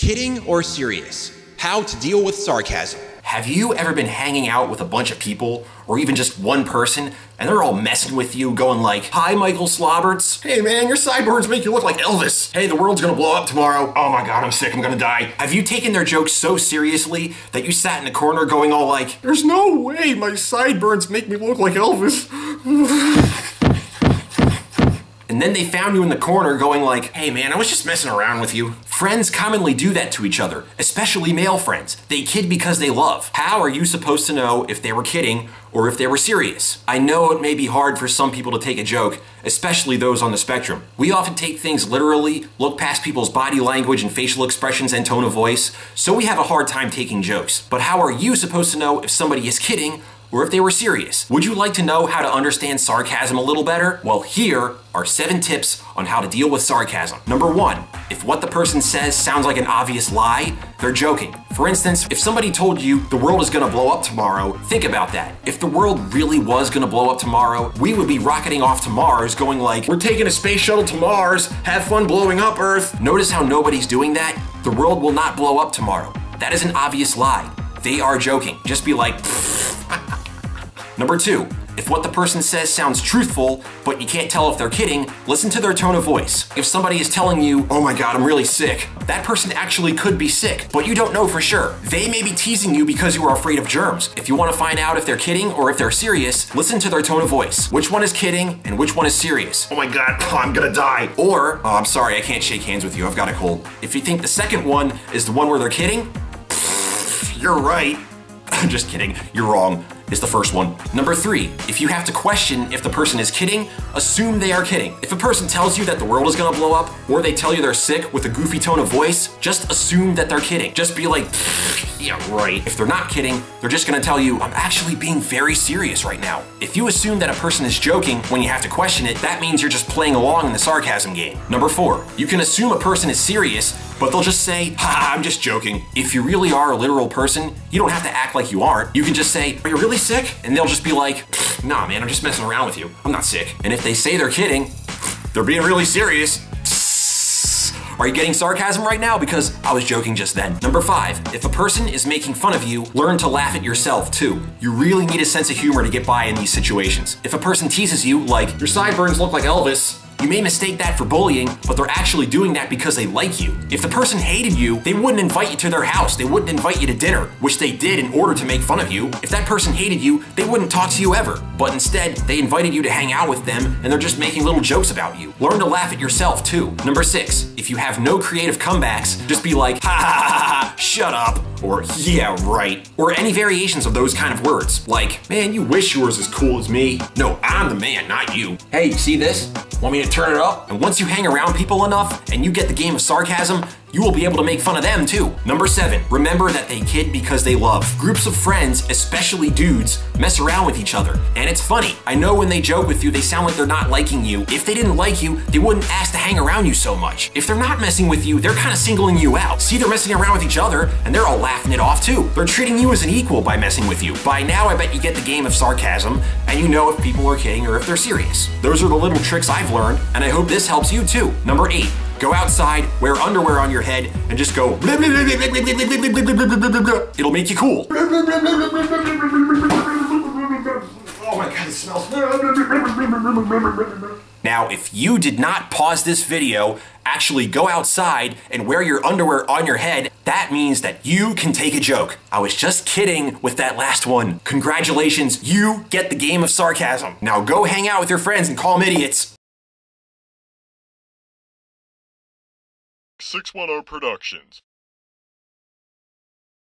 Kidding or serious? How to deal with sarcasm. Have you ever been hanging out with a bunch of people, or even just one person, and they're all messing with you, going like, "Hi, Michael Slobberts. Hey man, your sideburns make you look like Elvis. Hey, the world's gonna blow up tomorrow. Oh my god, I'm sick, I'm gonna die." Have you taken their jokes so seriously that you sat in the corner going all like, "There's no way my sideburns make me look like Elvis." And then they found you in the corner going like, "Hey man, I was just messing around with you." Friends commonly do that to each other, especially male friends. They kid because they love. How are you supposed to know if they were kidding or if they were serious? I know it may be hard for some people to take a joke, especially those on the spectrum. We often take things literally, look past people's body language and facial expressions and tone of voice, so we have a hard time taking jokes. But how are you supposed to know if somebody is kidding or if they were serious? Would you like to know how to understand sarcasm a little better? Well, here are 7 tips on how to deal with sarcasm. Number 1, if what the person says sounds like an obvious lie, they're joking. For instance, if somebody told you the world is gonna blow up tomorrow, think about that. If the world really was gonna blow up tomorrow, we would be rocketing off to Mars going like, "We're taking a space shuttle to Mars, have fun blowing up Earth." Notice how nobody's doing that? The world will not blow up tomorrow. That is an obvious lie. They are joking. Just be like, Number 2, if what the person says sounds truthful, but you can't tell if they're kidding, listen to their tone of voice. If somebody is telling you, "Oh my god, I'm really sick," that person actually could be sick, but you don't know for sure. They may be teasing you because you are afraid of germs. If you want to find out if they're kidding or if they're serious, listen to their tone of voice. Which one is kidding and which one is serious? "Oh my god, I'm gonna die." Or, "Oh, I'm sorry, I can't shake hands with you, I've got a cold." If you think the second one is the one where they're kidding, you're right. I'm just kidding, you're wrong. Is the first one. Number 3, if you have to question if the person is kidding, assume they are kidding. If a person tells you that the world is gonna blow up, or they tell you they're sick with a goofy tone of voice, just assume that they're kidding. Just be like, "Yeah, right." If they're not kidding, they're just gonna tell you, "I'm actually being very serious right now." If you assume that a person is joking when you have to question it, that means you're just playing along in the sarcasm game. Number 4, you can assume a person is serious, but they'll just say, "Ha, I'm just joking." If you really are a literal person, you don't have to act like you aren't. You can just say, "Are you really sick?" And they'll just be like, "Nah man, I'm just messing around with you. I'm not sick." And if they say they're kidding, they're being really serious. Are you getting sarcasm right now? Because I was joking just then. Number 5, if a person is making fun of you, learn to laugh at yourself too. You really need a sense of humor to get by in these situations. If a person teases you like, "Your sideburns look like Elvis," you may mistake that for bullying, but they're actually doing that because they like you. If the person hated you, they wouldn't invite you to their house. They wouldn't invite you to dinner, which they did in order to make fun of you. If that person hated you, they wouldn't talk to you ever. But instead, they invited you to hang out with them, and they're just making little jokes about you. Learn to laugh at yourself too. Number 6, if you have no creative comebacks, just be like, "Ha ha ha ha, shut up," or "Yeah, right," or any variations of those kind of words. Like, "Man, you wish you were as cool as me." "No, I'm the man, not you." "Hey, you see this? Want me to turn it up?" And once you hang around people enough and you get the game of sarcasm, you will be able to make fun of them too. Number 7, remember that they kid because they love. Groups of friends, especially dudes, mess around with each other. And it's funny. I know when they joke with you, they sound like they're not liking you. If they didn't like you, they wouldn't ask to hang around you so much. If they're not messing with you, they're kind of singling you out. See, they're messing around with each other and they're all laughing it off too. They're treating you as an equal by messing with you. By now, I bet you get the game of sarcasm and you know if people are kidding or if they're serious. Those are the little tricks I've learned, and I hope this helps you too. Number 8, go outside, wear underwear on your head, and just go, it'll make you cool. Oh my god, it smells. Now, if you did not pause this video, actually go outside and wear your underwear on your head, that means that you can take a joke. I was just kidding with that last one. Congratulations, you get the game of sarcasm. Now go hang out with your friends and call them idiots. 610 Productions.